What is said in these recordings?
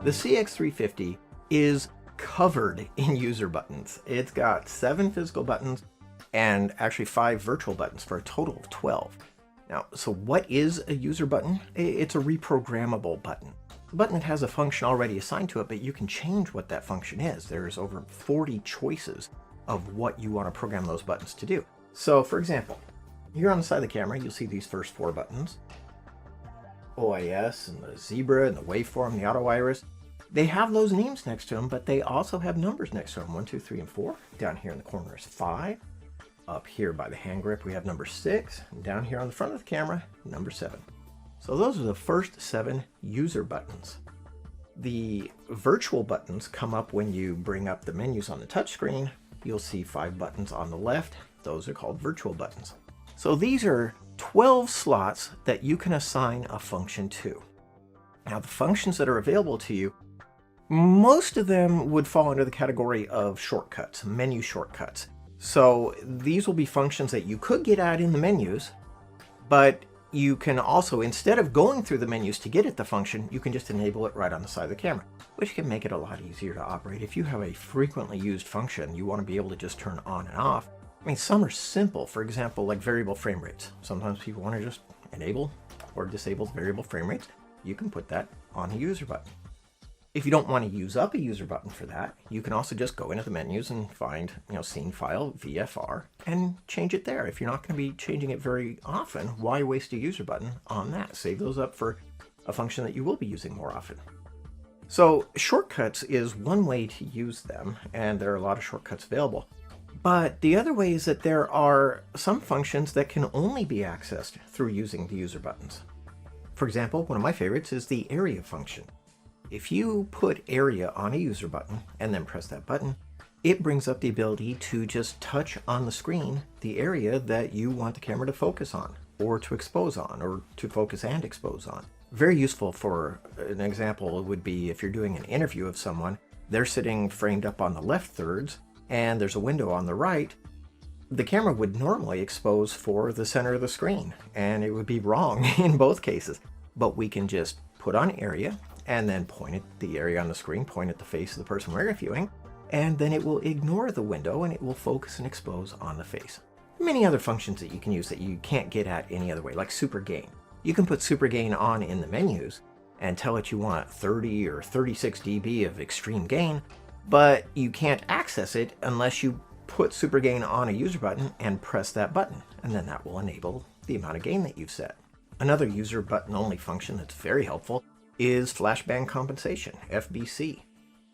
The CX350 is covered in user buttons. It's got 7 physical buttons and actually 5 virtual buttons for a total of 12. Now, so what is a user button? It's a reprogrammable button. A button that has a function already assigned to it, but you can change what that function is. There's over 40 choices of what you want to program those buttons to do. So for example, here on the side of the camera, you'll see these first 4 buttons. OIS and the zebra and the waveform, the auto iris. They have those names next to them, but they also have numbers next to them. 1, 2, 3, and 4. Down here in the corner is 5. Up here by the hand grip, we have number 6. And down here on the front of the camera, number 7. So those are the first 7 user buttons. The virtual buttons come up when you bring up the menus on the touchscreen. You'll see 5 buttons on the left. Those are called virtual buttons. So these are 12 slots that you can assign a function to. Now the functions that are available to you, most of them would fall under the category of shortcuts, menu shortcuts. So these will be functions that you could get at in the menus, but you can also, instead of going through the menus to get at the function, you can just enable it right on the side of the camera, which can make it a lot easier to operate. If you have a frequently used function you want to be able to just turn on and off, I mean, some are simple, for example, like variable frame rates. Sometimes people want to just enable or disable variable frame rates. You can put that on a user button. If you don't want to use up a user button for that, you can also just go into the menus and find, scene file, VFR, and change it there. If you're not going to be changing it very often, why waste a user button on that? Save those up for a function that you will be using more often. So shortcuts is one way to use them, and there are a lot of shortcuts available. But the other way is that there are some functions that can only be accessed through using the user buttons. For example, one of my favorites is the area function. If you put area on a user button and then press that button, it brings up the ability to just touch on the screen the area that you want the camera to focus on, or to expose on, or to focus and expose on. Very useful. For an example would be if you're doing an interview of someone, they're sitting framed up on the left thirds, and there's a window on the right. The camera would normally expose for the center of the screen, and it would be wrong in both cases. But we can just put on area, and then point at the area on the screen, point at the face of the person we're interviewing, and then it will ignore the window and it will focus and expose on the face. Many other functions that you can use that you can't get at any other way, like super gain. You can put super gain on in the menus and tell it you want 30 or 36 dB of extreme gain, but you can't access it unless you put super gain on a user button and press that button, and then that will enable the amount of gain that you've set. Another user button only function that's very helpful is Flashbang Compensation, FBC.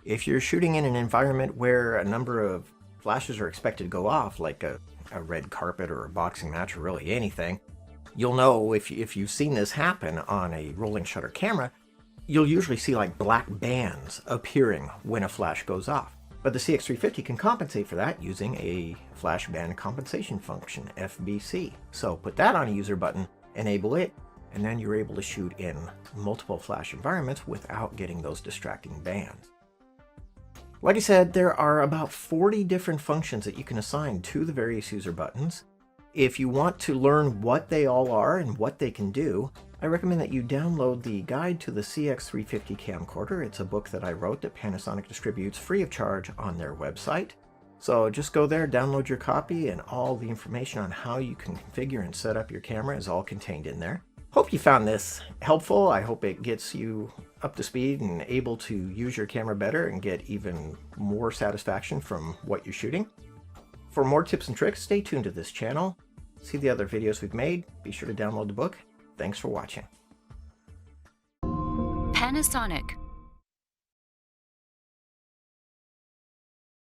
If you're shooting in an environment where a number of flashes are expected to go off, like a red carpet or a boxing match or really anything, you'll know if you've seen this happen on a rolling shutter camera, you'll usually see like black bands appearing when a flash goes off. But the CX350 can compensate for that using a Flashbang Compensation function, FBC. So put that on a user button, enable it, and then you're able to shoot in multiple flash environments without getting those distracting bands. Like I said, there are about 40 different functions that you can assign to the various user buttons. If you want to learn what they all are and what they can do, I recommend that you download the guide to the CX350 camcorder. It's a book that I wrote that Panasonic distributes free of charge on their website. So just go there, download your copy, and all the information on how you can configure and set up your camera is all contained in there. Hope you found this helpful. I hope it gets you up to speed and able to use your camera better and get even more satisfaction from what you're shooting. For more tips and tricks, stay tuned to this channel. See the other videos we've made. Be sure to download the book. Thanks for watching. Panasonic.